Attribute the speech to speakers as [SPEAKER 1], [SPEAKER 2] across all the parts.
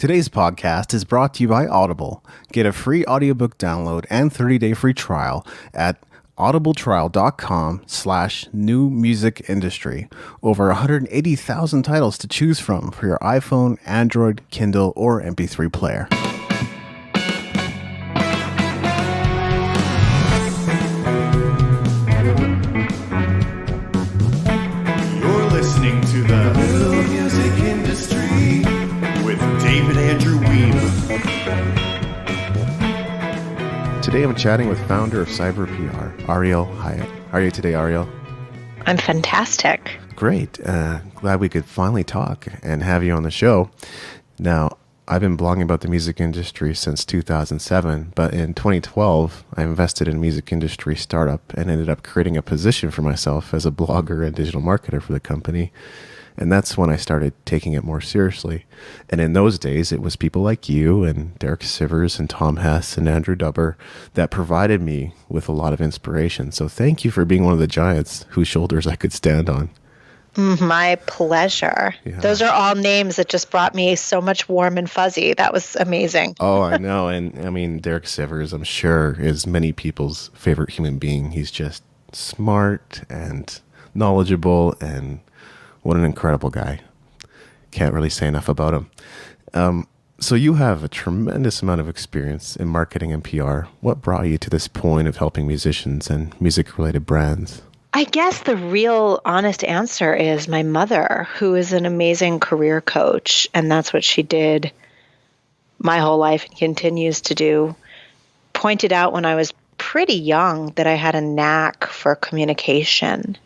[SPEAKER 1] Today's podcast is brought to you by Audible. Get a free audiobook download and 30-day free trial at audibletrial.com/newmusicindustry. Over 180,000 titles to choose from for your iPhone, Android, Kindle, or MP3 player.
[SPEAKER 2] You're listening to the New Music Industry with David Andrew Weeb.
[SPEAKER 1] Today I'm chatting with founder of Cyber PR, Ariel Hyatt. How are you today, Ariel?
[SPEAKER 3] I'm fantastic.
[SPEAKER 1] Great. Glad we could finally talk and have you on the show. Now, I've been blogging about the music industry since 2007, but in 2012, I invested in a music industry startup and ended up creating a position for myself as a blogger and digital marketer for the company. And that's when I started taking it more seriously. And in those days, it was people like you and Derek Sivers and Tom Hess and Andrew Dubber that provided me with a lot of inspiration. So thank you for being one of the giants whose shoulders I could stand on.
[SPEAKER 3] My pleasure.
[SPEAKER 1] Yeah.
[SPEAKER 3] Those are all names that just brought me so much warm and fuzzy. That was amazing.
[SPEAKER 1] Oh, I know. And I mean, Derek Sivers, I'm sure, is many people's favorite human being. He's just smart and knowledgeable, and what an incredible guy. Can't really say enough about him. So you have a tremendous amount of experience in marketing and PR. What brought you to this point of helping musicians and music-related brands?
[SPEAKER 3] I guess the real honest answer is my mother, who is an amazing career coach, and that's what she did my whole life and continues to do, pointed out when I was pretty young that I had a knack for communication.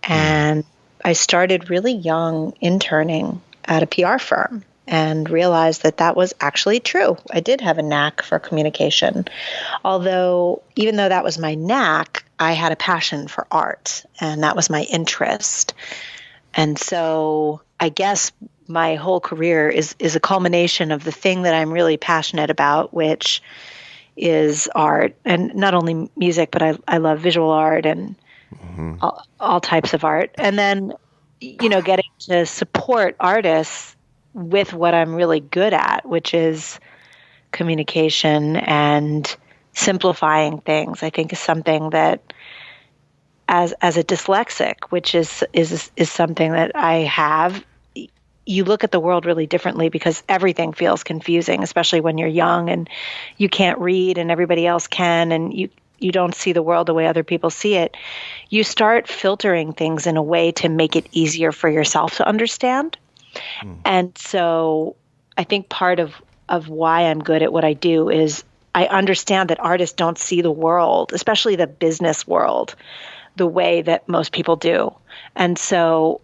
[SPEAKER 3] And I started really young interning at a PR firm and realized that that was actually true. I did have a knack for communication. Although, even though that was my knack, I had a passion for art, and that was my interest. And so I guess my whole career is a culmination of the thing that I'm really passionate about, which is art, and not only music, but I love visual art and all types of art. And then, getting to support artists with what I'm really good at, which is communication and simplifying things, I think is something that as a dyslexic, which is something that I have, you look at the world really differently because everything feels confusing, especially when you're young and you can't read and everybody else can, and you don't see the world the way other people see it. You start filtering things in a way to make it easier for yourself to understand. And so I think part of why I'm good at what I do is I understand that artists don't see the world, especially the business world, the way that most people do. And so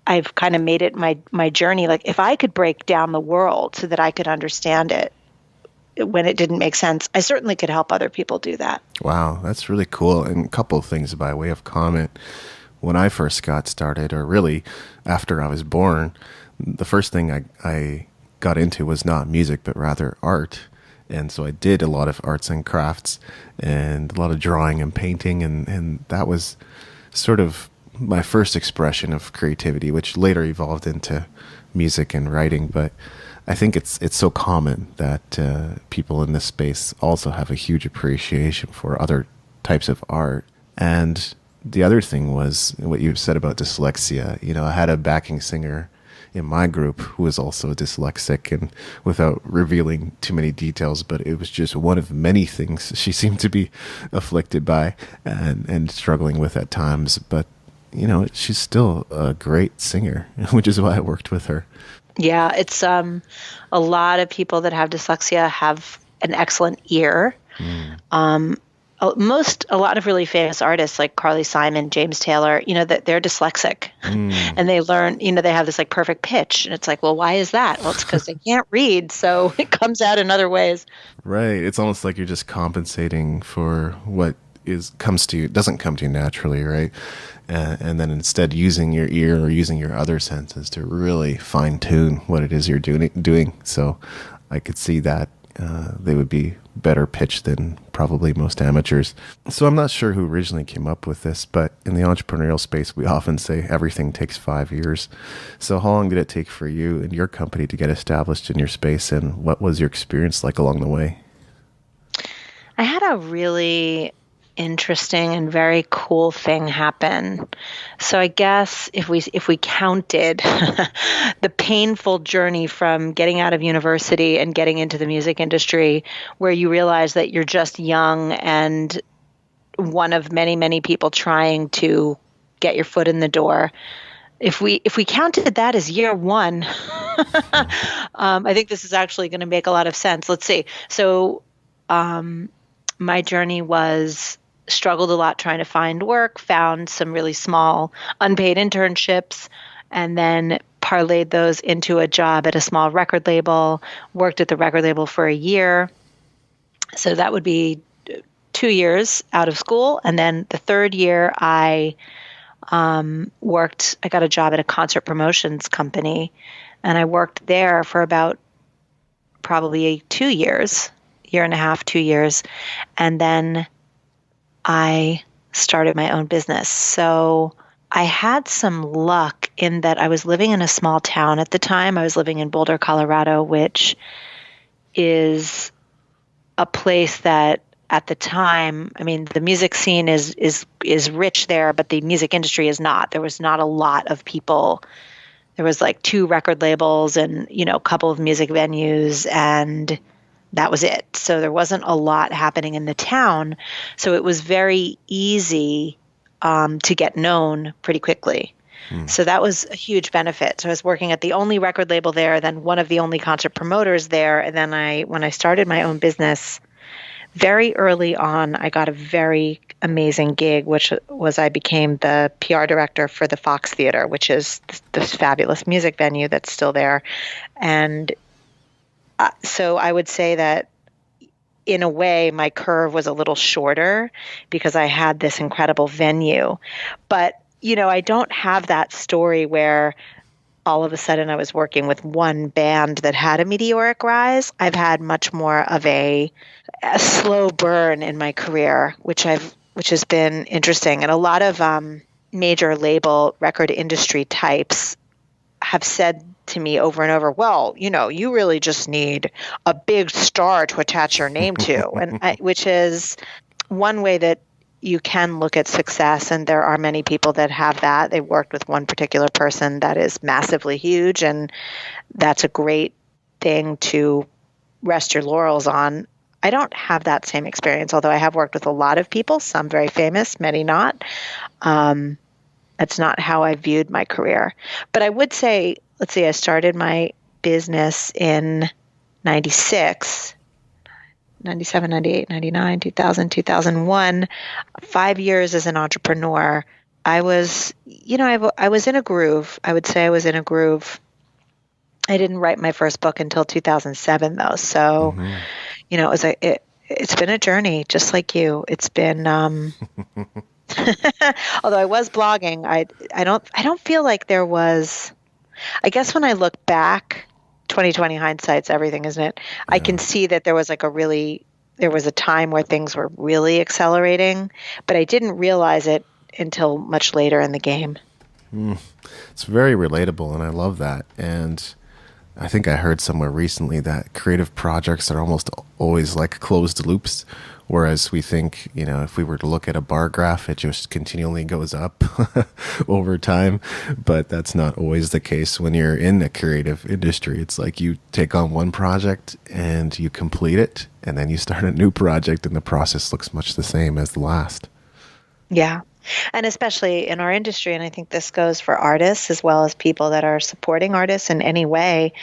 [SPEAKER 3] I've kind of made it my journey. Like, if I could break down the world so that I could understand it when it didn't make sense, I certainly could help other people do that.
[SPEAKER 1] Wow, that's really cool. And a couple of things by way of comment. When I first got started, or really after I was born, the first thing I got into was not music, but rather art. And so I did a lot of arts and crafts and a lot of drawing and painting. And that was sort of my first expression of creativity, which later evolved into music and writing. But I think it's so common that people in this space also have a huge appreciation for other types of art. And the other thing was what you said about dyslexia. I had a backing singer in my group who was also dyslexic, and without revealing too many details, but it was just one of many things she seemed to be afflicted by and struggling with at times. But, she's still a great singer, which is why I worked with her.
[SPEAKER 3] Yeah, it's a lot of people that have dyslexia have an excellent ear. A lot of really famous artists like Carly Simon, James Taylor, that they're dyslexic and they learn, they have this like perfect pitch, and it's like, well, why is that? Well, it's because they can't read, so it comes out in other ways. Right.
[SPEAKER 1] It's almost like you're just compensating for what doesn't come to you naturally, right? And then instead using your ear or using your other senses to really fine tune what it is you're doing. So I could see that they would be better pitched than probably most amateurs. So I'm not sure who originally came up with this, but in the entrepreneurial space, we often say everything takes 5 years. So how long did it take for you and your company to get established in your space, and what was your experience like along the way?
[SPEAKER 3] I had a really interesting and very cool thing happen. So I guess if we counted the painful journey from getting out of university and getting into the music industry, where you realize that you're just young and one of many, many people trying to get your foot in the door. If we counted that as year one, I think this is actually going to make a lot of sense. Let's see. So my journey was struggled a lot trying to find work, found some really small unpaid internships, and then parlayed those into a job at a small record label, worked at the record label for a year. So that would be 2 years out of school. And then the third year I got a job at a concert promotions company, and I worked there for about probably 2 years, year and a half, 2 years. And then I started my own business. So I had some luck in that I was living in a small town at the time. I was living in Boulder, Colorado, which is a place that at the time, I mean, the music scene is rich there, but the music industry is not. There was not a lot of people. There was like 2 record labels and, a couple of music venues, and that was it. So there wasn't a lot happening in the town. So it was very easy to get known pretty quickly. So that was a huge benefit. So I was working at the only record label there, then one of the only concert promoters there. And then when I started my own business, very early on, I got a very amazing gig, which was I became the PR director for the Fox Theater, which is this fabulous music venue that's still there. And so I would say that in a way, my curve was a little shorter because I had this incredible venue. But, I don't have that story where all of a sudden I was working with one band that had a meteoric rise. I've had much more of a slow burn in my career, which has been interesting. And a lot of major label record industry types have said to me over and over, well, you really just need a big star to attach your name to, which is one way that you can look at success. And there are many people that have that. They worked with one particular person that is massively huge, and that's a great thing to rest your laurels on. I don't have that same experience, although I have worked with a lot of people, some very famous, many not. That's not how I viewed my career. But I would say, let's see, I started my business in 96, 97, 98, 99, 2000, 2001, 5 years as an entrepreneur. I was, I was in a groove. I would say I was in a groove. I didn't write my first book until 2007, though. So, it's been a journey, just like you. It's been, although I was blogging, I don't feel like there was. I guess when I look back, 2020 hindsight's everything, isn't it? Yeah. I can see that there was there was a time where things were really accelerating, but I didn't realize it until much later in the game.
[SPEAKER 1] It's very relatable, and I love that. And I think I heard somewhere recently that creative projects are almost always like closed loops, whereas we think, if we were to look at a bar graph, it just continually goes up over time. But that's not always the case when you're in the creative industry. It's like you take on one project and you complete it, and then you start a new project, and the process looks much the same as the last.
[SPEAKER 3] Yeah. And especially in our industry, and I think this goes for artists as well as people that are supporting artists in any way,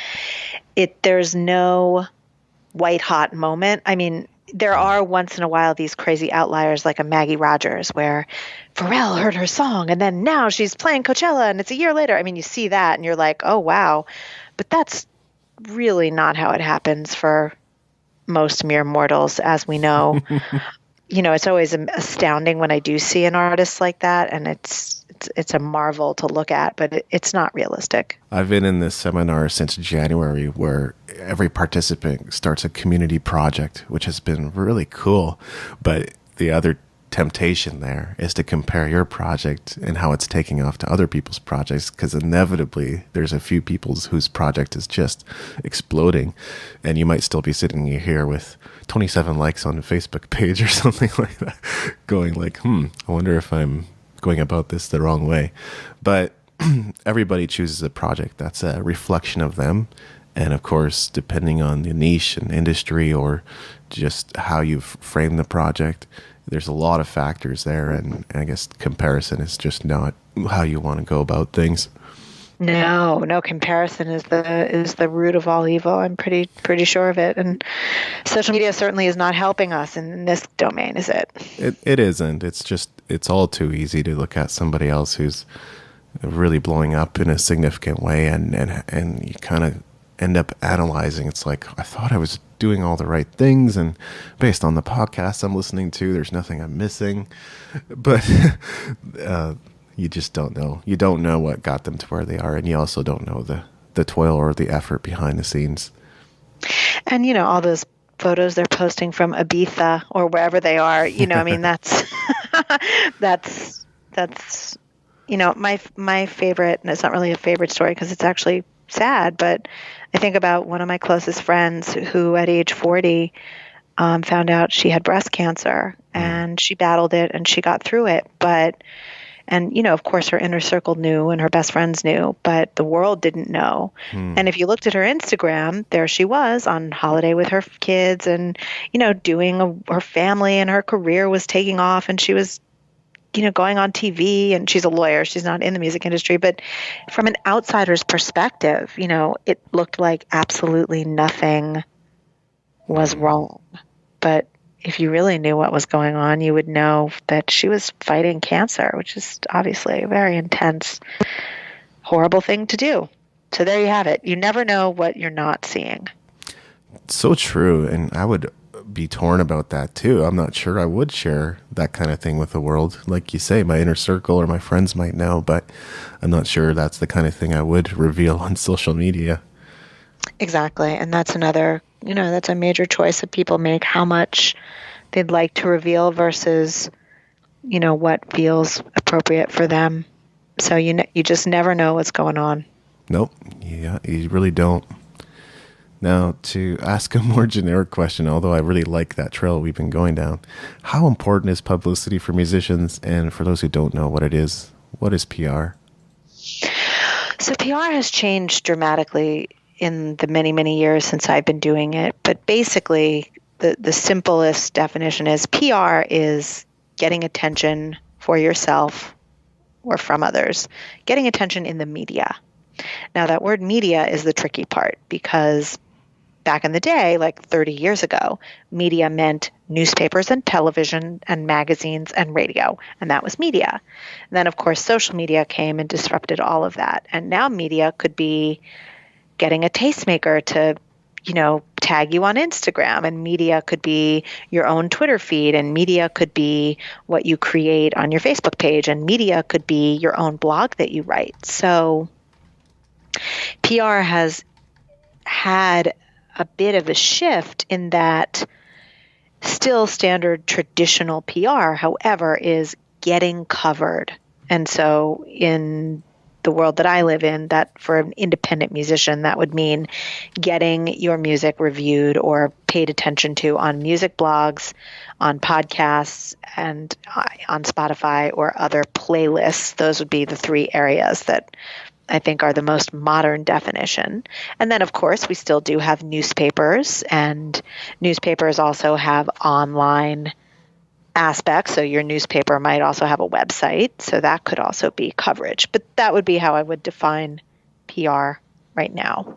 [SPEAKER 3] there's no white hot moment. I mean, there are once in a while these crazy outliers like a Maggie Rogers where Pharrell heard her song and then now she's playing Coachella and it's a year later. I mean, you see that and you're like, oh, wow. But that's really not how it happens for most mere mortals, as we know. it's always astounding when I do see an artist like that, and it's a marvel to look at, but it's not realistic.
[SPEAKER 1] I've been in this seminar since January where every participant starts a community project, which has been really cool. But the other temptation there is to compare your project and how it's taking off to other people's projects, because inevitably there's a few people's whose project is just exploding, and you might still be sitting here with 27 likes on a Facebook page or something like that, going like, I wonder if I'm going about this the wrong way. But everybody chooses a project that's a reflection of them. And of course, depending on the niche and industry or just how you've framed the project, there's a lot of factors there. And I guess comparison is just not how you want to go about things.
[SPEAKER 3] No, comparison is the root of all evil. I'm pretty sure of it. And social media certainly is not helping us in this domain, is it?
[SPEAKER 1] It isn't. It's all too easy to look at somebody else who's really blowing up in a significant way, and you kind of end up analyzing. It's like, I thought I was doing all the right things, and based on the podcast I'm listening to, there's nothing I'm missing. But you just don't know. You don't know what got them to where they are, and you also don't know the toil or the effort behind the scenes.
[SPEAKER 3] And all those photos they're posting from Ibiza or wherever they are, I mean, that's my favorite, and it's not really a favorite story because it's actually sad, but I think about one of my closest friends who at age 40 found out she had breast cancer, and she battled it and she got through it. And of course, her inner circle knew and her best friends knew, but the world didn't know. And if you looked at her Instagram, there she was on holiday with her kids and, doing her family, and her career was taking off, and she was, going on TV, and she's a lawyer. She's not in the music industry, but from an outsider's perspective, it looked like absolutely nothing was wrong. But if you really knew what was going on, you would know that she was fighting cancer, which is obviously a very intense, horrible thing to do. So there you have it. You never know what you're not seeing.
[SPEAKER 1] So true. And I would be torn about that too. I'm not sure I would share that kind of thing with the world. Like you say, my inner circle or my friends might know, but I'm not sure that's the kind of thing I would reveal on social media.
[SPEAKER 3] Exactly. And that's another, that's a major choice that people make, how much they'd like to reveal versus, what feels appropriate for them. So you just never know what's going on.
[SPEAKER 1] Nope. Yeah, you really don't. Now, to ask a more generic question, although I really like that trail we've been going down, how important is publicity for musicians? And for those who don't know what it is, what is PR?
[SPEAKER 3] So PR has changed dramatically in the many, many years since I've been doing it. But basically, the simplest definition is PR is getting attention for yourself or from others, getting attention in the media. Now, that word media is the tricky part, because back in the day, like 30 years ago, media meant newspapers and television and magazines and radio, and that was media. And then, of course, social media came and disrupted all of that. And now media could be getting a tastemaker to, tag you on Instagram, and media could be your own Twitter feed, and media could be what you create on your Facebook page, and media could be your own blog that you write. So PR has had a bit of a shift in that still standard traditional PR, however, is getting covered. And so in the world that I live in, that for an independent musician, that would mean getting your music reviewed or paid attention to on music blogs, on podcasts, and on Spotify or other playlists. Those would be the three areas that I think are the most modern definition. And then, of course, we still do have newspapers, and newspapers also have online aspects. So your newspaper might also have a website, so that could also be coverage. But that would be how I would define PR right now.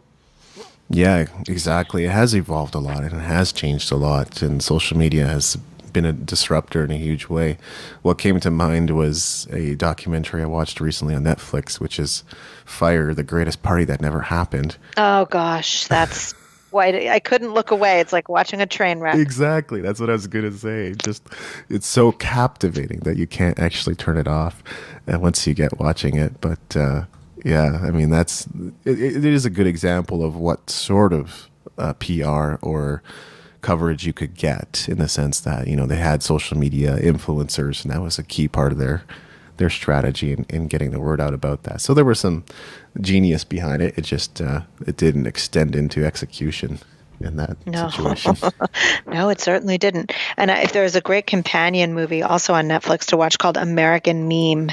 [SPEAKER 1] Yeah, exactly. It has evolved a lot, and it has changed a lot, and social media has been a disruptor in a huge way. What came to mind was a documentary I watched recently on Netflix, which is FYRE, the greatest party that never happened.
[SPEAKER 3] Oh gosh, that's Why I couldn't look away. It's like watching a train wreck.
[SPEAKER 1] Exactly. That's what I was going to say. Just, it's so captivating that you can't actually turn it off once you get watching it. But yeah, I mean, it is a good example of what sort of PR or coverage you could get, in the sense that, they had social media influencers, and that was a key part of their strategy in getting the word out about that. So there was some genius behind it. It just it didn't extend into execution in that situation.
[SPEAKER 3] No, it certainly didn't. And if there's a great companion movie also on Netflix to watch called American Meme,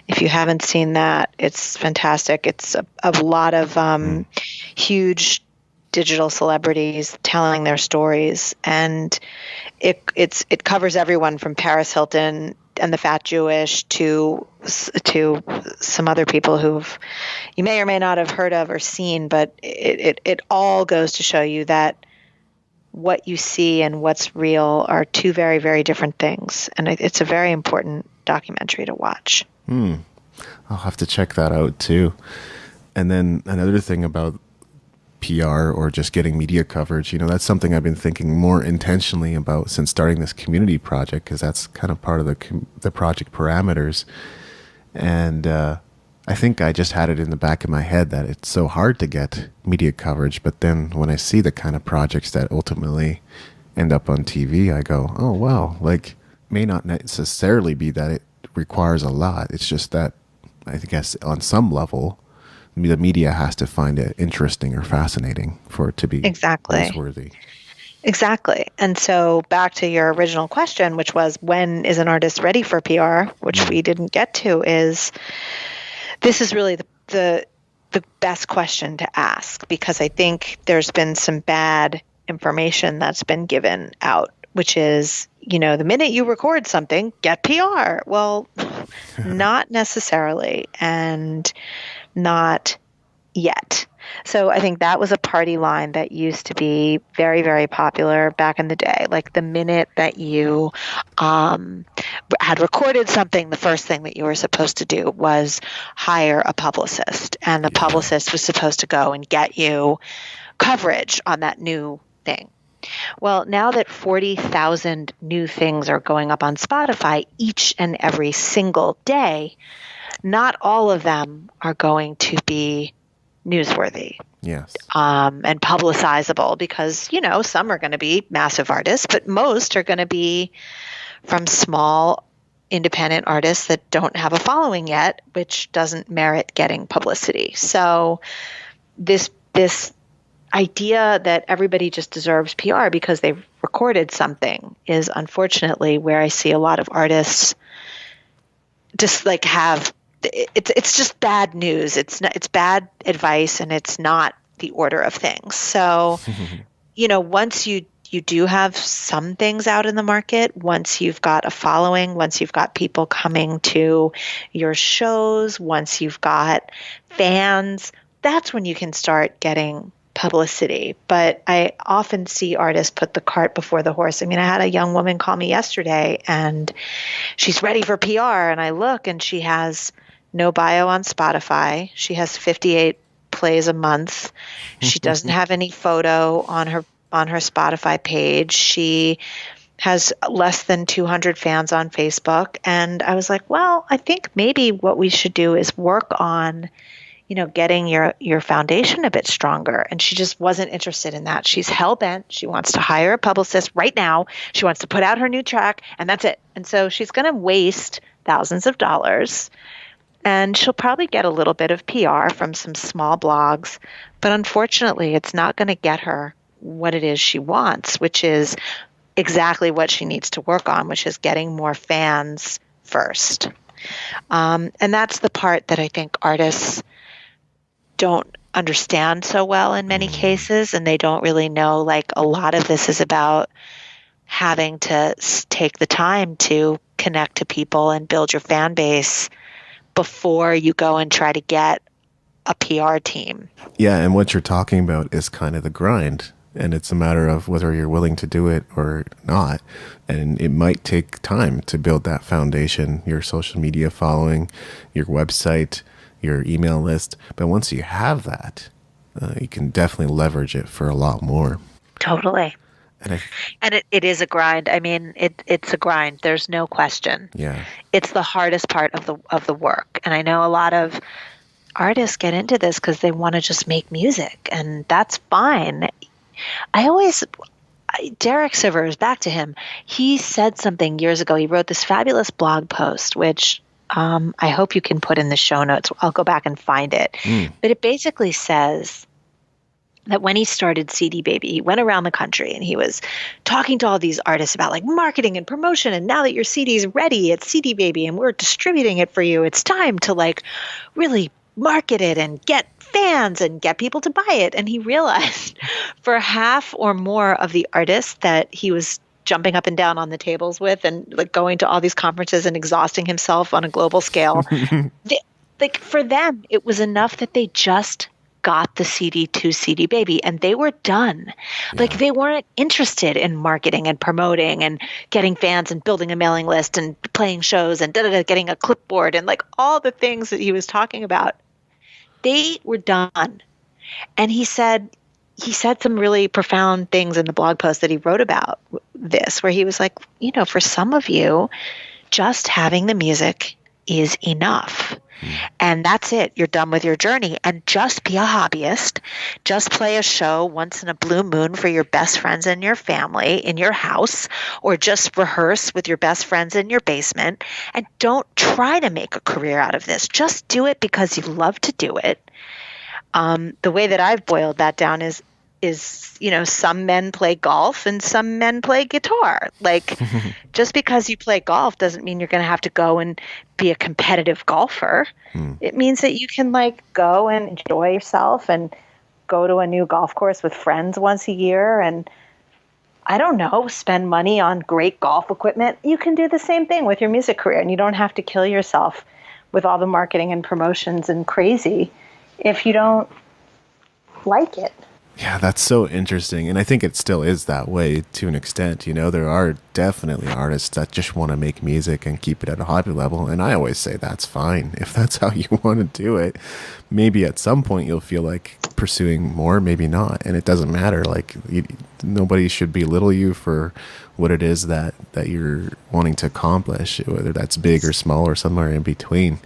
[SPEAKER 3] if you haven't seen that, it's fantastic. It's a lot of huge digital celebrities telling their stories, and it covers everyone from Paris Hilton and the Fat Jewish to some other people who've you may or may not have heard of or seen, but it all goes to show you that what you see and what's real are two very, very different things. And it's a very important documentary to watch.
[SPEAKER 1] I'll have to check that out too. And then another thing about PR or just getting media coverage, that's something I've been thinking more intentionally about since starting this community project, because that's kind of part of the project parameters. And I think I just had it in the back of my head that it's so hard to get media coverage. But then when I see the kind of projects that ultimately end up on TV, I go, oh, wow, like, may not necessarily be that it requires a lot. It's just that I guess on some level, the media has to find it interesting or fascinating for it to be newsworthy.
[SPEAKER 3] Exactly. And so back to your original question, which was, when is an artist ready for PR, which we didn't get to, is this is really the best question to ask, because I think there's been some bad information that's been given out, which is, the minute you record something, get PR. Well, not necessarily, and not yet. So I think that was a party line that used to be very, very popular back in the day. Like, the minute that you had recorded something, the first thing that you were supposed to do was hire a publicist. And the publicist was supposed to go and get you coverage on that new thing. Well, now that 40,000 new things are going up on Spotify each and every single day, not all of them are going to be newsworthy.
[SPEAKER 1] Yes.
[SPEAKER 3] And publicizable, because, some are going to be massive artists, but most are going to be from small independent artists that don't have a following yet, which doesn't merit getting publicity. So this idea that everybody just deserves PR because they've recorded something is unfortunately where I see a lot of artists just like it's just bad news. It's bad advice, and it's not the order of things. So, once you do have some things out in the market, once you've got a following, once you've got people coming to your shows, once you've got fans, that's when you can start getting publicity. But I often see artists put the cart before the horse. I mean, I had a young woman call me yesterday, and she's ready for PR, and I look, and she has no bio on Spotify. She has 58 plays a month. She doesn't have any photo on her Spotify page. She has less than 200 fans on Facebook. And I was like, well, I think maybe what we should do is work on, getting your foundation a bit stronger. And she just wasn't interested in that. She's hell-bent. She wants to hire a publicist right now. She wants to put out her new track, and that's it. And so she's going to waste thousands of dollars. And she'll probably get a little bit of PR from some small blogs, but unfortunately, it's not going to get her what it is she wants, which is exactly what she needs to work on, which is getting more fans first. And that's the part that I think artists don't understand so well in many cases, and they don't really know, like, a lot of this is about having to take the time to connect to people and build your fan base before you go and try to get a PR team.
[SPEAKER 1] Yeah, and what you're talking about is kind of the grind, and it's a matter of whether you're willing to do it or not. And it might take time to build that foundation, your social media following, your website, your email list. But once you have that, you can definitely leverage it for a lot more.
[SPEAKER 3] Totally.
[SPEAKER 1] And
[SPEAKER 3] And it is a grind. I mean, it's a grind. There's no question.
[SPEAKER 1] yeah,
[SPEAKER 3] It's the hardest part of the work. And I know a lot of artists get into this because they want to just make music, and that's fine. Derek Sivers, back to him. He said something years ago. He wrote this fabulous blog post, which I hope you can put in the show notes. I'll go back and find it. But it basically says that when he started CD Baby, he went around the country and he was talking to all these artists about like marketing and promotion. And now that your CD is ready, it's CD Baby and we're distributing it for you. It's time to like really market it and get fans and get people to buy it. And he realized for half or more of the artists that he was jumping up and down on the tables with and like going to all these conferences and exhausting himself on a global scale, like for them, it was enough that they just got the CD to CD Baby and they were done. Yeah. Like they weren't interested in marketing and promoting and getting fans and building a mailing list and playing shows and getting a clipboard and like all the things that he was talking about. They were done. And he said some really profound things in the blog post that he wrote about this, where he was like, you know, for some of you, just having the music is enough. And that's it. You're done with your journey. And just be a hobbyist. Just play a show once in a blue moon for your best friends and your family in your house, or just rehearse with your best friends in your basement. And don't try to make a career out of this. Just do it because you love to do it. The way that I've boiled that down is, you know, some men play golf and some men play guitar. Like just because you play golf doesn't mean you're going to have to go and be a competitive golfer. It means that you can like go and enjoy yourself and go to a new golf course with friends once a year. And I don't know, spend money on great golf equipment. You can do the same thing with your music career, and you don't have to kill yourself with all the marketing and promotions and crazy if you don't like it.
[SPEAKER 1] Yeah, that's so interesting. And I think it still is that way to an extent. You know, there are definitely artists that just want to make music and keep it at a hobby level. And I always say that's fine. If that's how you want to do it, maybe at some point you'll feel like pursuing more, maybe not. And it doesn't matter. Like nobody should belittle you for what it is that you're wanting to accomplish, whether that's big or small or somewhere in between.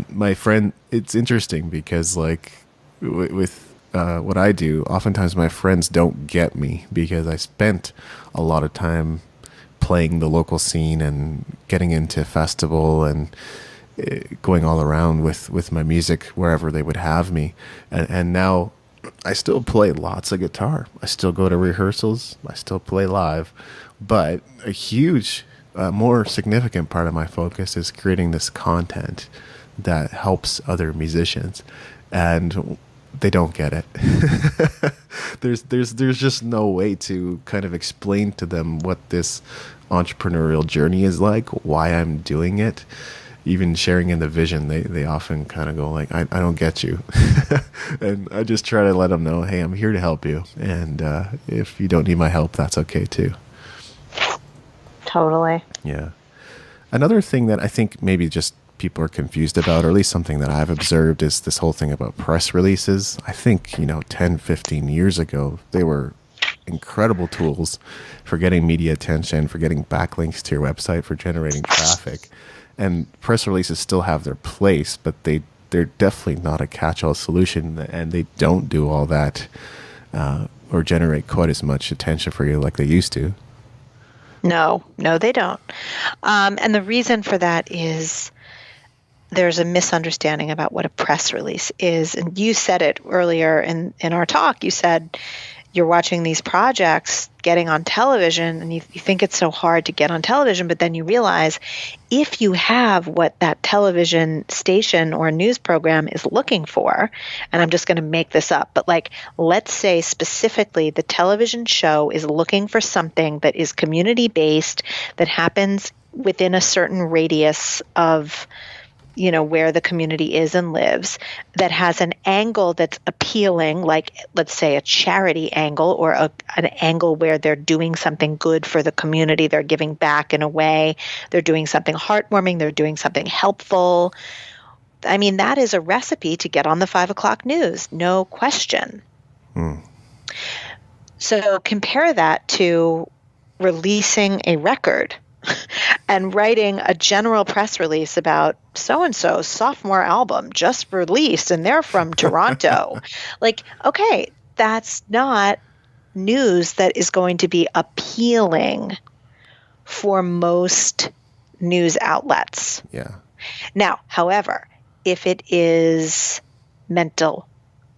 [SPEAKER 1] My friend, it's interesting because like with what I do, oftentimes my friends don't get me because I spent a lot of time playing the local scene and getting into festival and going all around with my music wherever they would have me. And now I still play lots of guitar. I still go to rehearsals. I still play live. But a huge, more significant part of my focus is creating this content that helps other musicians. And they don't get it. There's just no way to kind of explain to them what this entrepreneurial journey is like, why I'm doing it. Even sharing in the vision, they often kind of go like, I don't get you. And I just try to let them know, hey, I'm here to help you. And if you don't need my help, that's okay too.
[SPEAKER 3] Totally.
[SPEAKER 1] Yeah. Another thing that I think maybe just people are confused about, or at least something that I've observed, is this whole thing about press releases. I think, 10, 15 years ago, they were incredible tools for getting media attention, for getting backlinks to your website, for generating traffic. And press releases still have their place, but they're definitely not a catch-all solution, and they don't do all that or generate quite as much attention for you like they used to.
[SPEAKER 3] No, they don't. And the reason for that is there's a misunderstanding about what a press release is. And you said it earlier in our talk. You said you're watching these projects getting on television and you think it's so hard to get on television, but then you realize if you have what that television station or news program is looking for, and I'm just going to make this up, but like, let's say specifically the television show is looking for something that is community-based, that happens within a certain radius of where the community is and lives, that has an angle that's appealing, like let's say a charity angle or an angle where they're doing something good for the community, they're giving back in a way, they're doing something heartwarming, they're doing something helpful. I mean, that is a recipe to get on the 5 o'clock news, no question. So compare that to releasing a record and writing a general press release about so-and-so's sophomore album just released, and they're from Toronto. Like, okay, that's not news that is going to be appealing for most news outlets.
[SPEAKER 1] Yeah.
[SPEAKER 3] Now, however, if it is Mental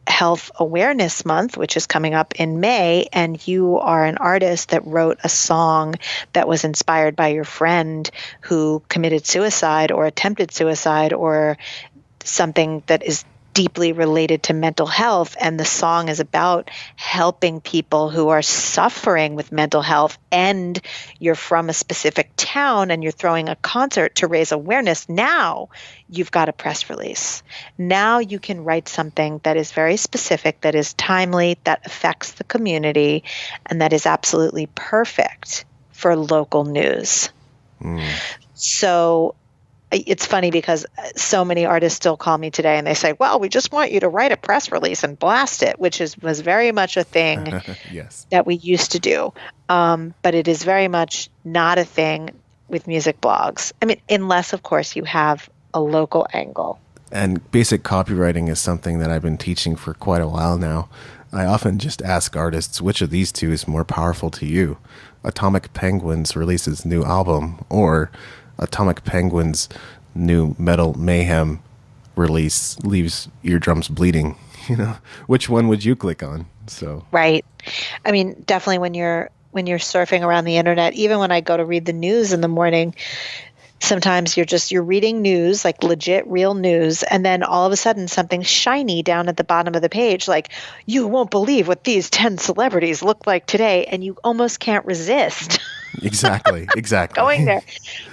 [SPEAKER 3] Health Awareness Month, which is coming up in May, and you are an artist that wrote a song that was inspired by your friend who committed suicide or attempted suicide, or something that is deeply related to mental health, and the song is about helping people who are suffering with mental health, and you're from a specific town and you're throwing a concert to raise awareness, now you've got a press release. Now you can write something that is very specific, that is timely, that affects the community, and that is absolutely perfect for local news. So it's funny because so many artists still call me today and they say, well, we just want you to write a press release and blast it, which was very much a thing
[SPEAKER 1] Yes.
[SPEAKER 3] that we used to do. But it is very much not a thing with music blogs. I mean, unless, of course, you have a local angle.
[SPEAKER 1] And basic copywriting is something that I've been teaching for quite a while now. I often just ask artists, which of these two is more powerful to you? Atomic Penguins releases new album, or Atomic Penguins' new Metal Mayhem release leaves eardrums bleeding. You know, which one would you click on? So
[SPEAKER 3] Right. I mean, definitely when you're surfing around the internet, even when I go to read the news in the morning, sometimes you're reading news, like legit real news, and then all of a sudden something shiny down at the bottom of the page, like, you won't believe what these 10 celebrities look like today, and you almost can't resist.
[SPEAKER 1] Exactly.
[SPEAKER 3] Going there.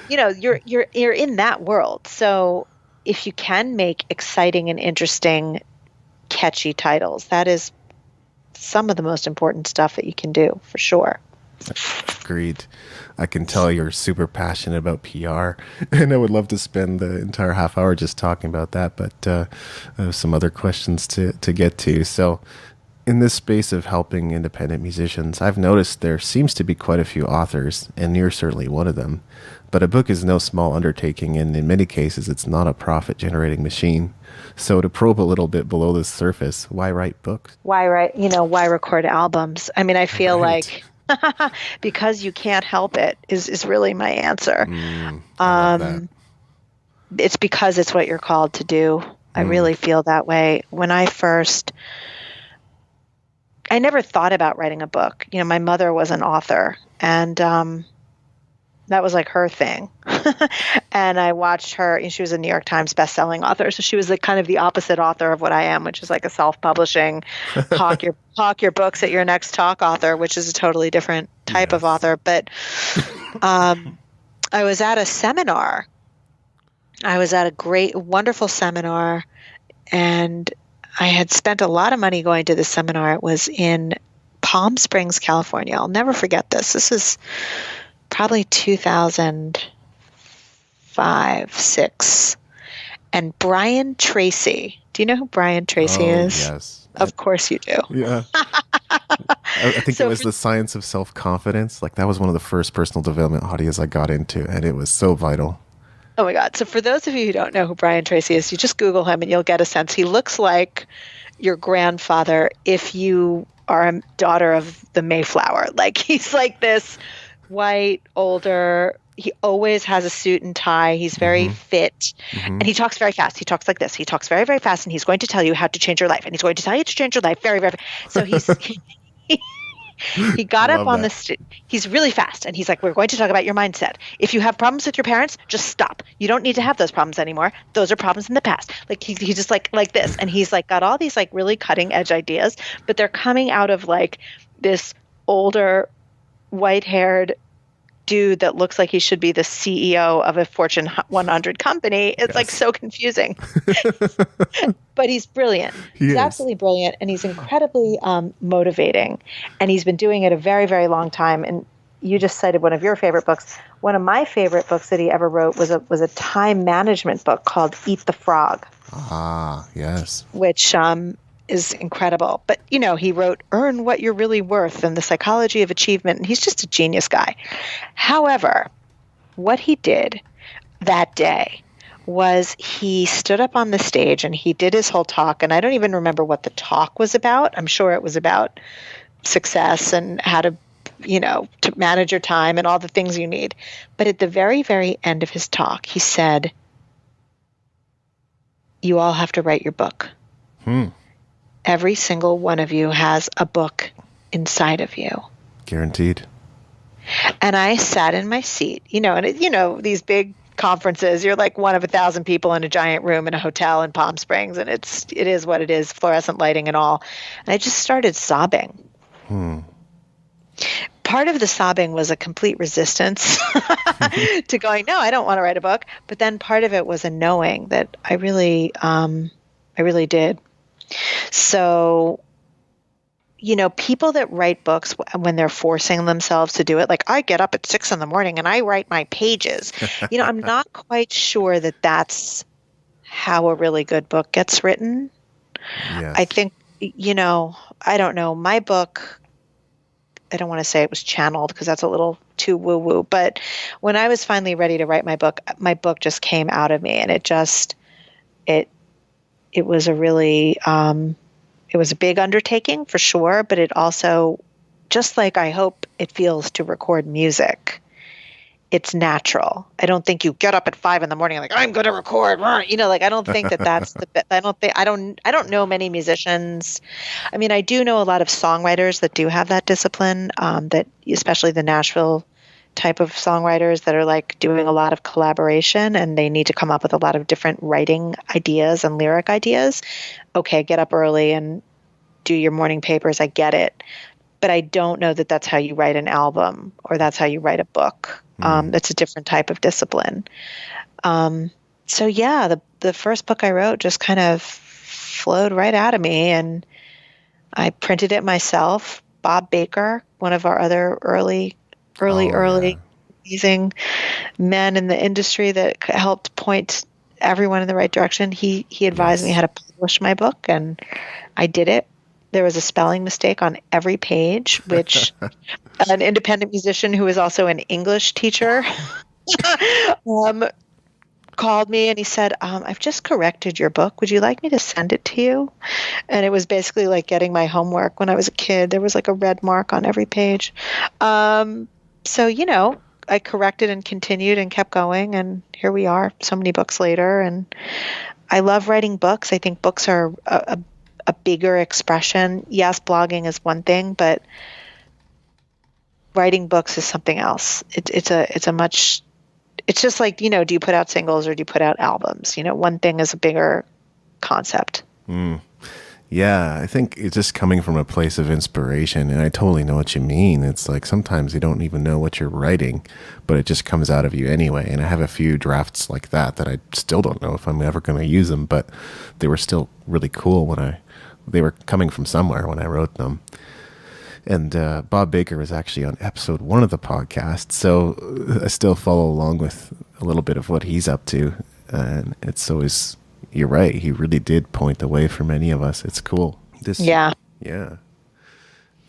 [SPEAKER 3] You know, you're in that world. So if you can make exciting and interesting, catchy titles, that is some of the most important stuff that you can do, for sure.
[SPEAKER 1] Agreed. I can tell you're super passionate about PR, and I would love to spend the entire half hour just talking about that, but I have some other questions to get to. So in this space of helping independent musicians, I've noticed there seems to be quite a few authors, and you're certainly one of them. But a book is no small undertaking, and in many cases, it's not a profit-generating machine. So to probe a little bit below the surface, why write books?
[SPEAKER 3] Why record albums? I mean, I feel like because you can't help it is really my answer.
[SPEAKER 1] I love that.
[SPEAKER 3] It's because it's what you're called to do. I really feel that way. When I never thought about writing a book. You know, my mother was an author, and that was like her thing. And I watched her, she was a New York Times bestselling author. So she was like kind of the opposite author of what I am, which is like a self-publishing, hawk your books at your next talk author, which is a totally different type of author. But I was at a seminar. I was at a wonderful seminar, and I had spent a lot of money going to this seminar. It was in Palm Springs, California. I'll never forget this. This is probably 2005, 6. And Brian Tracy. Do you know who Brian Tracy is?
[SPEAKER 1] Yes.
[SPEAKER 3] Of course you do.
[SPEAKER 1] Yeah. I think it was The Science of Self-Confidence. Like, that was one of the first personal development audios I got into, and it was so vital.
[SPEAKER 3] Oh my God. So for those of you who don't know who Brian Tracy is, you just Google him and you'll get a sense. He looks like your grandfather if you are a daughter of the Mayflower. Like, he's like this white, older, he always has a suit and tie. He's very fit, and he talks very fast. He talks like this. He talks very, very fast, and he's going to tell you how to change your life, and he's going to tell you to change your life very, very fast. So he got up on he's really fast, and he's like, we're going to talk about your mindset. If you have problems with your parents, just stop. You don't need to have those problems anymore. Those are problems in the past. Like, he just like this, and he's like got all these like really cutting edge ideas, but they're coming out of like this older, white-haired dude that looks like he should be the CEO of a Fortune 100 company. It's like so confusing. But he's brilliant. He's absolutely brilliant, and he's incredibly motivating. And he's been doing it a very, very long time. And you just cited one of your favorite books. One of my favorite books that he ever wrote was a time management book called Eat the Frog.
[SPEAKER 1] Ah, yes.
[SPEAKER 3] Which is incredible. But, he wrote Earn What You're Really Worth and The Psychology of Achievement, and he's just a genius guy. However, what he did that day was he stood up on the stage and he did his whole talk, and I don't even remember what the talk was about. I'm sure it was about success and how to manage your time and all the things you need. But at the very, very end of his talk, he said, you all have to write your book. Every single one of you has a book inside of you.
[SPEAKER 1] Guaranteed.
[SPEAKER 3] And I sat in my seat, and these big conferences, you're like one of 1,000 people in a giant room in a hotel in Palm Springs, and it is what it is, fluorescent lighting and all. And I just started sobbing. Part of the sobbing was a complete resistance to going, no, I don't want to write a book. But then part of it was a knowing that I really did. So, people that write books when they're forcing themselves to do it, like I get up at 6 a.m. and I write my pages. I'm not quite sure that that's how a really good book gets written.
[SPEAKER 1] Yes.
[SPEAKER 3] I think, I don't know. My book, I don't want to say it was channeled because that's a little too woo-woo, but when I was finally ready to write my book just came out of me, and it was a really, it was a big undertaking for sure, but it also, just like I hope it feels to record music, it's natural. I don't think you get up at 5 a.m. like, I'm going to record, I don't think that's I don't know many musicians. I mean, I do know a lot of songwriters that do have that discipline, that especially the Nashville type of songwriters that are like doing a lot of collaboration and they need to come up with a lot of different writing ideas and lyric ideas. Okay, get up early and do your morning papers. I get it. But I don't know that that's how you write an album or that's how you write a book. That's a different type of discipline. So yeah, the first book I wrote just kind of flowed right out of me, and I printed it myself. Bob Baker, one of our other early amazing men in the industry that helped point everyone in the right direction. He advised me how to publish my book, and I did it. There was a spelling mistake on every page, which an independent musician who is also an English teacher called me and he said, I've just corrected your book. Would you like me to send it to you? And it was basically like getting my homework when I was a kid. There was like a red mark on every page. So, I corrected and continued and kept going, and here we are so many books later. And I love writing books. I think books are a bigger expression. Yes, blogging is one thing, but writing books is something else. It's just like, do you put out singles or do you put out albums? One thing is a bigger concept.
[SPEAKER 1] Yeah, I think it's just coming from a place of inspiration, and I totally know what you mean. It's like sometimes you don't even know what you're writing, but it just comes out of you anyway. And I have a few drafts like that I still don't know if I'm ever going to use them, but they were still really cool they were coming from somewhere when I wrote them. And Bob Baker was actually on episode 1 of the podcast, so I still follow along with a little bit of what he's up to. And it's always, you're right, he really did point the way for many of us. It's cool. Yeah.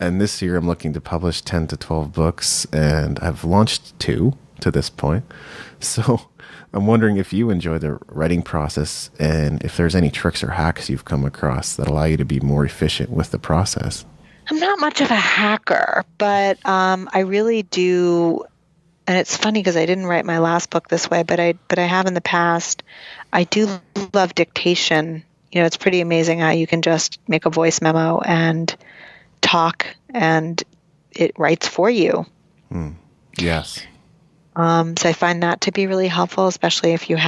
[SPEAKER 1] And this year I'm looking to publish 10 to 12 books, and I've launched 2 to this point. So I'm wondering if you enjoy the writing process and if there's any tricks or hacks you've come across that allow you to be more efficient with the process.
[SPEAKER 3] I'm not much of a hacker, but I really do. And it's funny because I didn't write my last book this way, but I have in the past. I do love dictation. It's pretty amazing how you can just make a voice memo and talk and it writes for you.
[SPEAKER 1] Yes.
[SPEAKER 3] So I find that to be really helpful, especially if you're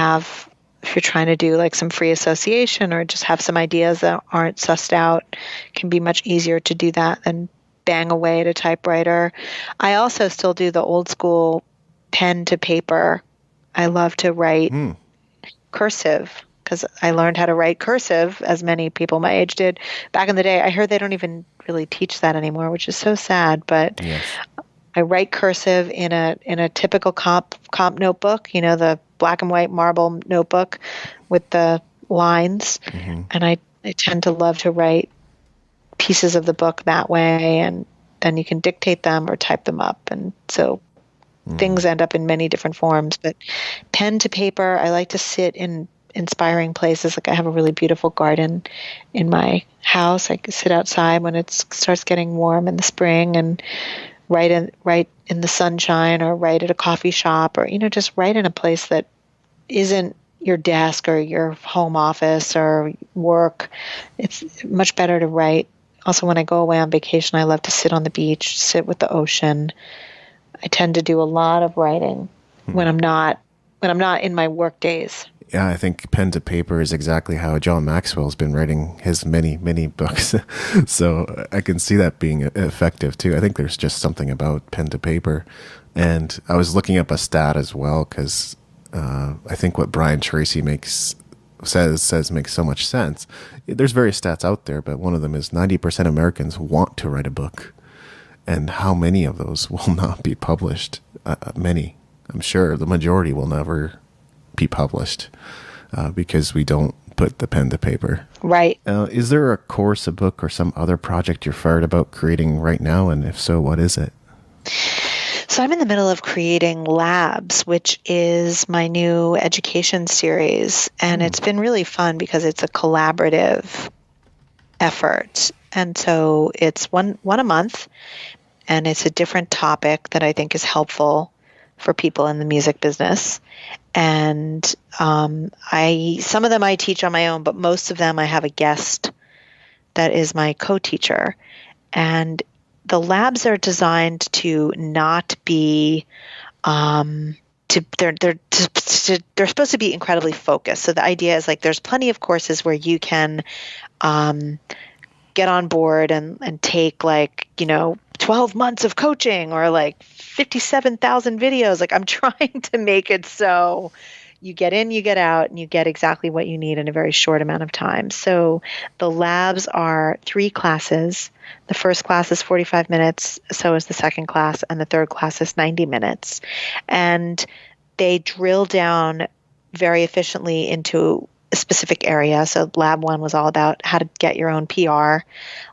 [SPEAKER 3] trying to do like some free association or just have some ideas that aren't sussed out. It can be much easier to do that than bang away at a typewriter. I also still do the old school pen to paper. I love to write cursive because I learned how to write cursive, as many people my age did back in the day. I heard they don't even really teach that anymore, which is so sad. But
[SPEAKER 1] yes.
[SPEAKER 3] I write cursive in a typical comp notebook, the black and white marble notebook with the lines. And I tend to love to write pieces of the book that way, and then you can dictate them or type them up. And so things end up in many different forms. But pen to paper, I like to sit in inspiring places. Like I have a really beautiful garden in my house. I can sit outside when it starts getting warm in the spring and write in the sunshine, or write at a coffee shop, or just write in a place that isn't your desk or your home office or work. It's much better to write. Also, when I go away on vacation, I love to sit on the beach, sit with the ocean. I tend to do a lot of writing when I'm not in my work days.
[SPEAKER 1] Yeah, I think pen to paper is exactly how John Maxwell's been writing his many, many books. So I can see that being effective too. I think there's just something about pen to paper. And I was looking up a stat as well, because I think what Brian Tracy says makes so much sense. There's various stats out there, but one of them is 90% Americans want to write a book. And how many of those will not be published? Many. I'm sure the majority will never be published because we don't put the pen to paper.
[SPEAKER 3] Right.
[SPEAKER 1] Is there a course, a book, or some other project you're fired about creating right now? And if so, what is it?
[SPEAKER 3] So I'm in the middle of creating Labs, which is my new education series. And it's been really fun because it's a collaborative effort. And so it's one a month, and it's a different topic that I think is helpful for people in the music business. And some of them I teach on my own, but most of them I have a guest that is my co-teacher. And the labs are designed to not be they're supposed to be incredibly focused. So the idea is, like, there's plenty of courses where you can get on board and take 12 months of coaching, or 57,000 videos. Like, I'm trying to make it so you get in, you get out, and you get exactly what you need in a very short amount of time. So the labs are 3 classes. The first class is 45 minutes, so is the second class, and the third class is 90 minutes. And they drill down very efficiently into a specific area. So Lab 1 was all about how to get your own PR.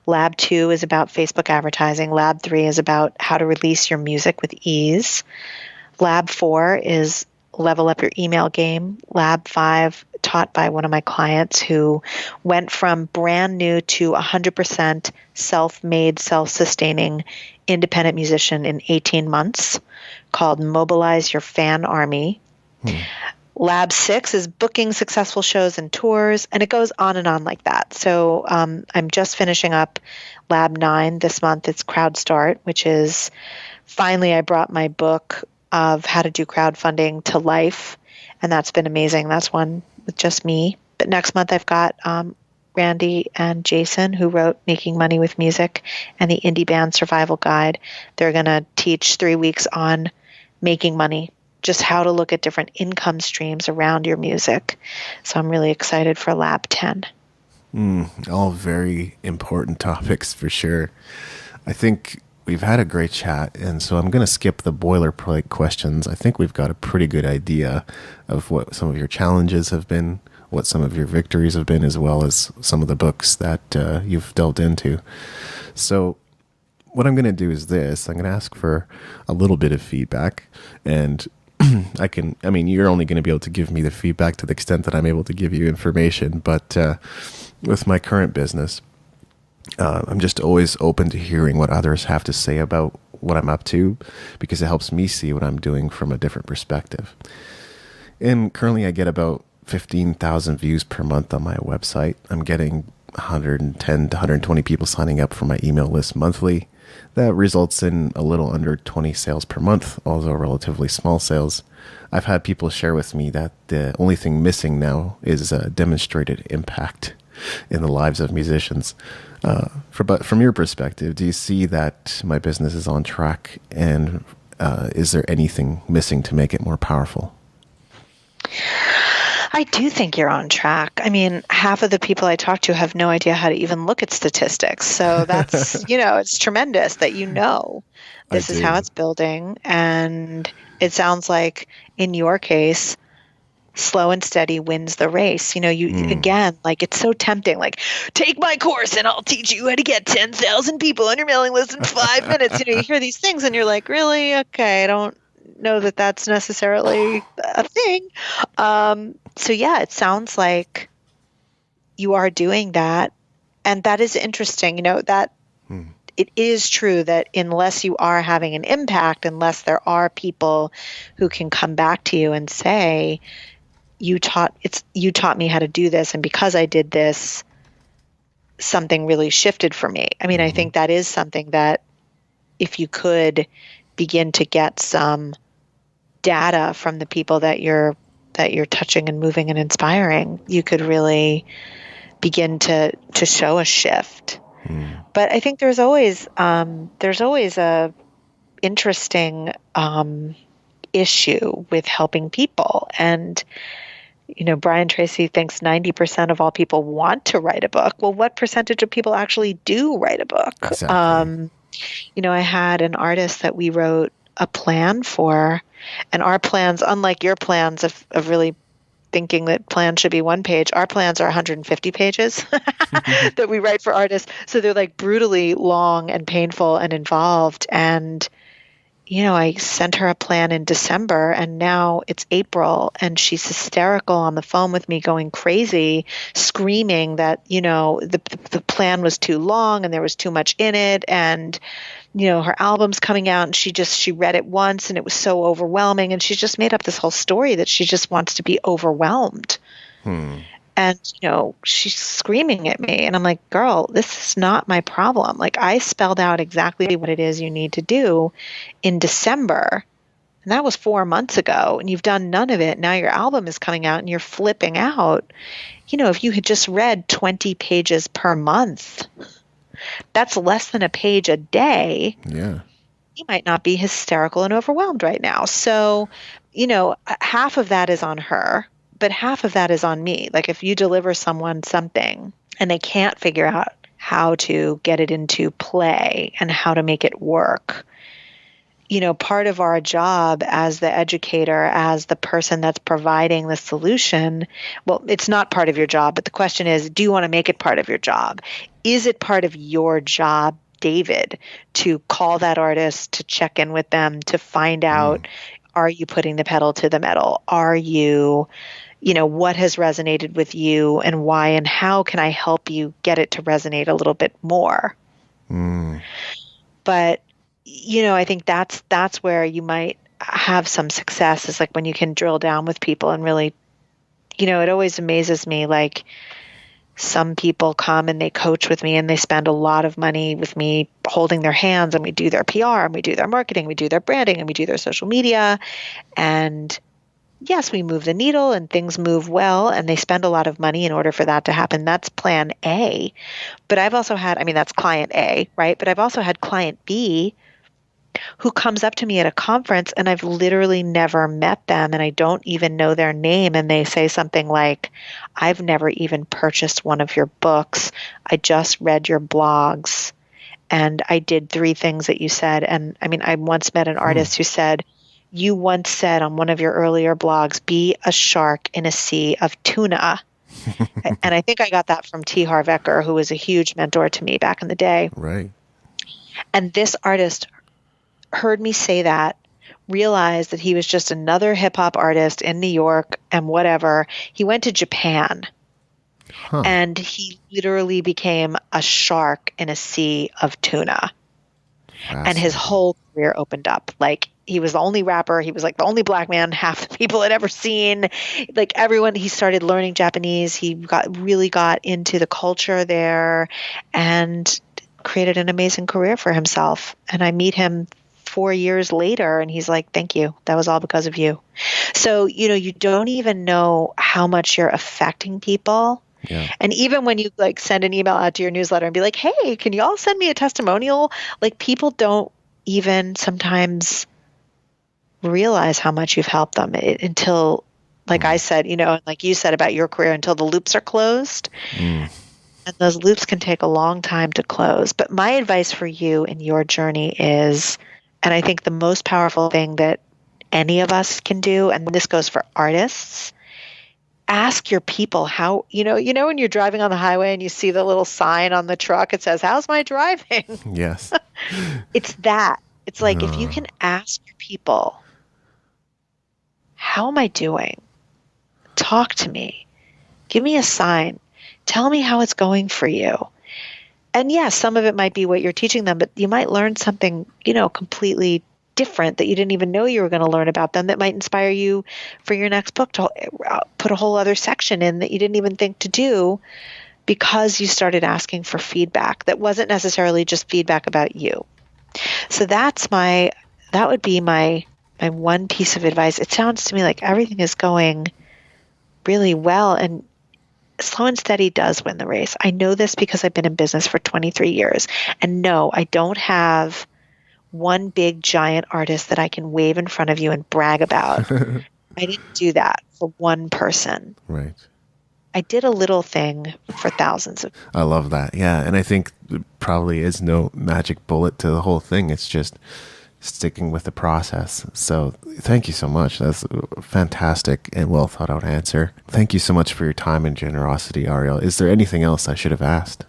[SPEAKER 3] Lab 2 is about Facebook advertising. Lab 3 is about how to release your music with ease. Lab 4 is level up your email game. Lab 5, taught by one of my clients who went from brand new to 100% self-made, self-sustaining independent musician in 18 months, called Mobilize Your Fan Army. Lab 6 is booking successful shows and tours, and it goes on and on like that. So I'm just finishing up Lab 9 this month. It's Crowd Start, which is finally I brought my book of how to do crowdfunding to life, and that's been amazing. That's one with just me. But next month I've got Randy and Jason, who wrote Making Money with Music and the Indie Band Survival Guide. They're going to teach 3 weeks on making money, just how to look at different income streams around your music. So I'm really excited for Lab 10.
[SPEAKER 1] All very important topics for sure. I think we've had a great chat, and so I'm going to skip the boilerplate questions. I think we've got a pretty good idea of what some of your challenges have been, what some of your victories have been, as well as some of the books that you've delved into. So what I'm going to do is this. I'm going to ask for a little bit of feedback, and you're only going to be able to give me the feedback to the extent that I'm able to give you information, but with my current business, I'm just always open to hearing what others have to say about what I'm up to, because it helps me see what I'm doing from a different perspective. And currently I get about 15,000 views per month on my website. I'm getting 110 to 120 people signing up for my email list monthly. That results in a little under 20 sales per month, although relatively small sales. I've had people share with me that the only thing missing now is a demonstrated impact in the lives of musicians. But from your perspective, do you see that my business is on track, and is there anything missing to make it more powerful?
[SPEAKER 3] I do think you're on track. I mean, half of the people I talk to have no idea how to even look at statistics. So that's, it's tremendous that
[SPEAKER 1] I
[SPEAKER 3] this is how
[SPEAKER 1] do.
[SPEAKER 3] it's building. And it sounds like in your case, slow and steady wins the race. Again, like it's so tempting, like take my course and I'll teach you how to get 10,000 people on your mailing list in 5 minutes. You hear these things and you're like, really? Okay. I don't know that that's necessarily a thing. So yeah, it sounds like you are doing that. And that is interesting, that it is true that unless you are having an impact, unless there are people who can come back to you and say, you taught me how to do this, and because I did this, something really shifted for me. I mean, I think that is something that if you could begin to get some data from the people that you're touching and moving and inspiring, you could really begin to show a shift. But I think there's always a interesting issue with helping people. And Brian Tracy thinks 90% of all people want to write a book. Well, what percentage of people actually do write a book?
[SPEAKER 1] Exactly.
[SPEAKER 3] I had an artist that we wrote a plan for, and our plans, unlike your plans of really thinking that plans should be one page, our plans are 150 pages that we write for artists. So they're like brutally long and painful and involved. And I sent her a plan in December, and now it's April, and she's hysterical on the phone with me, going crazy, screaming that, the plan was too long and there was too much in it. And, her album's coming out, and she read it once and it was so overwhelming. And she's just made up this whole story that she just wants to be overwhelmed. And, she's screaming at me, and I'm like, girl, this is not my problem. Like, I spelled out exactly what it is you need to do in December, and that was 4 months ago, and you've done none of it. Now your album is coming out and you're flipping out. If you had just read 20 pages per month, that's less than a page a day.
[SPEAKER 1] Yeah.
[SPEAKER 3] You might not be hysterical and overwhelmed right now. So, half of that is on her, but half of that is on me. Like, if you deliver someone something and they can't figure out how to get it into play and how to make it work, part of our job as the educator, as the person that's providing the solution, well, it's not part of your job, but the question is, do you want to make it part of your job? Is it part of your job, David, to call that artist, to check in with them, to find out, are you putting the pedal to the metal? Are you, what has resonated with you and why, and how can I help you get it to resonate a little bit more? But, I think that's where you might have some success, is like when you can drill down with people and really, it always amazes me, like, some people come and they coach with me and they spend a lot of money with me holding their hands, and we do their PR and we do their marketing, we do their branding and we do their social media. And yes, we move the needle and things move well, and they spend a lot of money in order for that to happen. That's plan A. But I've also had, that's client A, right? But I've also had client B who comes up to me at a conference and I've literally never met them and I don't even know their name. And they say something like, I've never even purchased one of your books. I just read your blogs and I did 3 things that you said. And I once met an artist who said, you once said on one of your earlier blogs, be a shark in a sea of tuna. And I think I got that from T. Harv Eker, who was a huge mentor to me back in the day.
[SPEAKER 1] Right.
[SPEAKER 3] And this artist heard me say that, realized that he was just another hip hop artist in New York and whatever. He went to Japan and he literally became a shark in a sea of tuna. And his whole career opened up. Like, he was the only rapper. He was like the only black man half the people had ever seen. Like, everyone, he started learning Japanese. He really got into the culture there and created an amazing career for himself. And I meet him 4 years later and he's like, thank you. That was all because of you. So, you don't even know how much you're affecting people. Yeah. And even when you like send an email out to your newsletter and be like, hey, can you all send me a testimonial? Like, people don't even sometimes realize how much you've helped them until Like I said, like you said about your career, until the loops are closed. And those loops can take a long time to close. But my advice for you in your journey is, and I think the most powerful thing that any of us can do, and this goes for artists, ask your people how, when you're driving on the highway and you see the little sign on the truck, it says, "How's my driving?"
[SPEAKER 1] Yes.
[SPEAKER 3] It's that. It's like, if you can ask your people, "How am I doing? Talk to me. Give me a sign. Tell me how it's going for you." And yes, some of it might be what you're teaching them, but you might learn something, completely different that you didn't even know you were going to learn about them, that might inspire you for your next book to put a whole other section in that you didn't even think to do, because you started asking for feedback that wasn't necessarily just feedback about you. So that would be my one piece of advice. It sounds to me like everything is going really well, and slow and steady does win the race. I know this because I've been in business for 23 years. And no, I don't have one big giant artist that I can wave in front of you and brag about. I didn't do that for one person.
[SPEAKER 1] Right.
[SPEAKER 3] I did a little thing for thousands of.
[SPEAKER 1] I love that. Yeah. And I think there probably is no magic bullet to the whole thing. It's just sticking with the process. So thank you so much. That's a fantastic and well thought out answer. Thank you so much for your time and generosity, Ariel. Is there anything else I should have asked?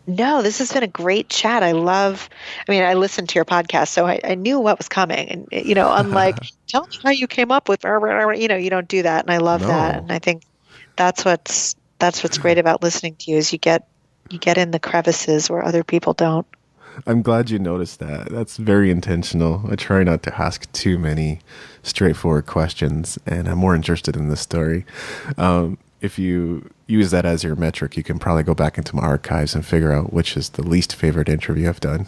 [SPEAKER 3] No, this has been a great chat. I listened to your podcast, so I knew what was coming. And, unlike, tell me how you came up with, you don't do that. And I love that. And I think that's what's great about listening to you, is you get in the crevices where other people don't.
[SPEAKER 1] I'm glad you noticed that. That's very intentional. I try not to ask too many straightforward questions, and I'm more interested in the story. If you use that as your metric, you can probably go back into my archives and figure out which is the least favorite interview I've done.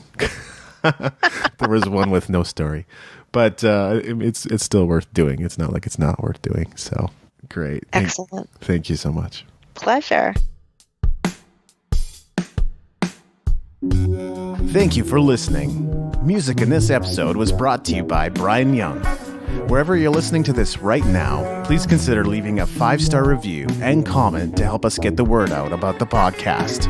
[SPEAKER 1] There was one with no story, but it's still worth doing. It's not like it's not worth doing. So great.
[SPEAKER 3] Excellent.
[SPEAKER 1] Thank you so much.
[SPEAKER 3] Pleasure.
[SPEAKER 2] Thank you for listening. Music in this episode was brought to you by Brian Young. Wherever you're listening to this right now, please consider leaving a 5-star review and comment to help us get the word out about the podcast.